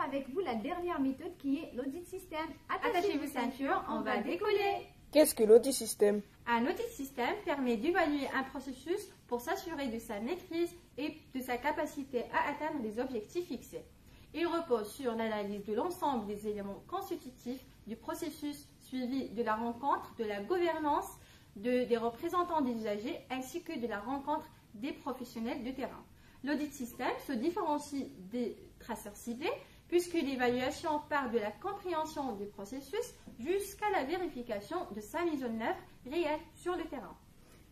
avec vous la dernière méthode qui est l'audit système. Attachez-vous ceinture, on va décoller. Qu'est-ce que l'audit système? Un audit système permet d'évaluer un processus pour s'assurer de sa maîtrise et de sa capacité à atteindre les objectifs fixés. Il repose sur l'analyse de l'ensemble des éléments constitutifs du processus suivi de la rencontre, de la gouvernance, des représentants des usagers ainsi que de la rencontre des professionnels de terrain. L'audit système se différencie des traceurs ciblés puisque l'évaluation part de la compréhension du processus jusqu'à la vérification de sa mise en œuvre réelle sur le terrain.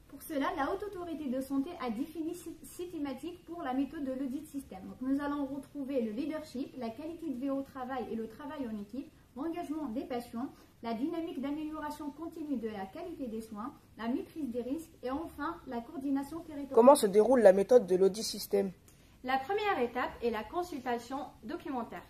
Pour cela, la Haute Autorité de Santé a défini 6 thématiques pour la méthode de l'audit système. Donc, nous allons retrouver le leadership, la qualité de vie au travail et le travail en équipe, l'engagement des patients, la dynamique d'amélioration continue de la qualité des soins, la maîtrise des risques et enfin la coordination territoriale. Comment se déroule la méthode de l'audit système? La première étape est la consultation documentaire.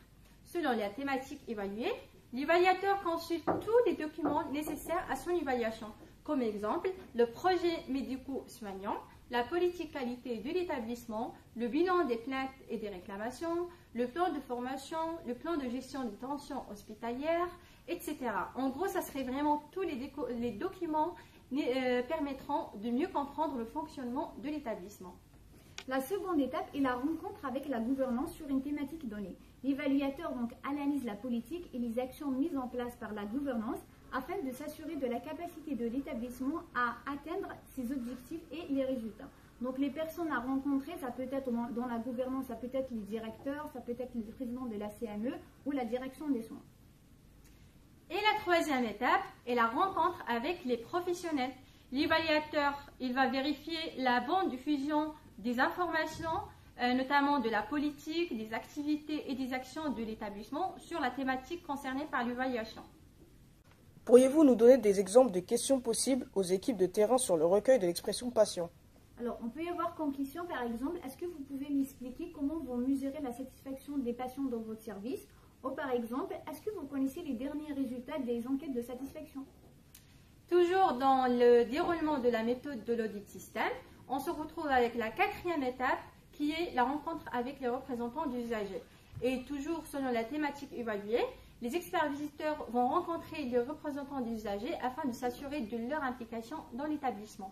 Selon la thématique évaluée, l'évaluateur consulte tous les documents nécessaires à son évaluation. Comme exemple, le projet médico-soignant, la politique qualité de l'établissement, le bilan des plaintes et des réclamations, le plan de formation, le plan de gestion des tensions hospitalières, etc. En gros, ça serait vraiment tous les documents permettront de mieux comprendre le fonctionnement de l'établissement. La seconde étape est la rencontre avec la gouvernance sur une thématique donnée. L'évaluateur donc analyse la politique et les actions mises en place par la gouvernance afin de s'assurer de la capacité de l'établissement à atteindre ses objectifs et les résultats. Donc les personnes à rencontrer, ça peut être dans la gouvernance, ça peut être les directeurs, ça peut être le président de la CME ou la direction des soins. Et la troisième étape est la rencontre avec les professionnels. L'évaluateur, il va vérifier la bonne diffusion des informations, notamment de la politique, des activités et des actions de l'établissement sur la thématique concernée par l'évaluation. Pourriez-vous nous donner des exemples de questions possibles aux équipes de terrain sur le recueil de l'expression patient? Alors, on peut y avoir comme question, par exemple, est-ce que vous pouvez m'expliquer comment vous mesurez la satisfaction des patients dans votre service? Ou par exemple, est-ce que vous connaissez les derniers résultats des enquêtes de satisfaction? Toujours dans le déroulement de la méthode de l'audit système, on se retrouve avec la quatrième étape qui est la rencontre avec les représentants des usagers. Et toujours selon la thématique évaluée, les experts visiteurs vont rencontrer les représentants des usagers afin de s'assurer de leur implication dans l'établissement.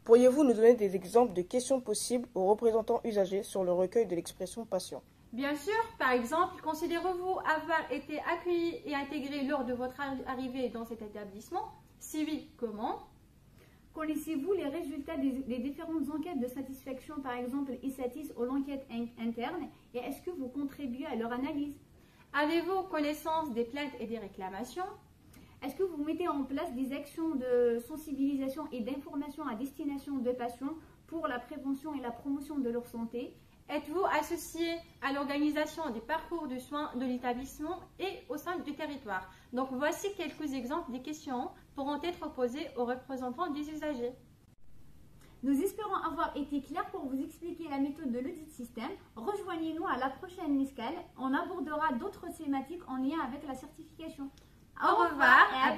Pourriez-vous nous donner des exemples de questions possibles aux représentants usagers sur le recueil de l'expression patient? Bien sûr, par exemple, considérez-vous avoir été accueilli et intégré lors de votre arrivée dans cet établissement? Si oui, comment? Connaissez-vous les résultats des différentes enquêtes de satisfaction, par exemple ISATIS ou l'enquête interne, et est-ce que vous contribuez à leur analyse? Avez-vous connaissance des plaintes et des réclamations? Est-ce que vous mettez en place des actions de sensibilisation et d'information à destination de patients pour la prévention et la promotion de leur santé? Êtes-vous associé à l'organisation des parcours de soins de l'établissement et au sein du territoire? Donc voici quelques exemples des questions pourront être posées aux représentants des usagers. Nous espérons avoir été clairs pour vous expliquer la méthode de l'audit système. Rejoignez-nous à la prochaine Miscale. On abordera d'autres thématiques en lien avec la certification. Au revoir et à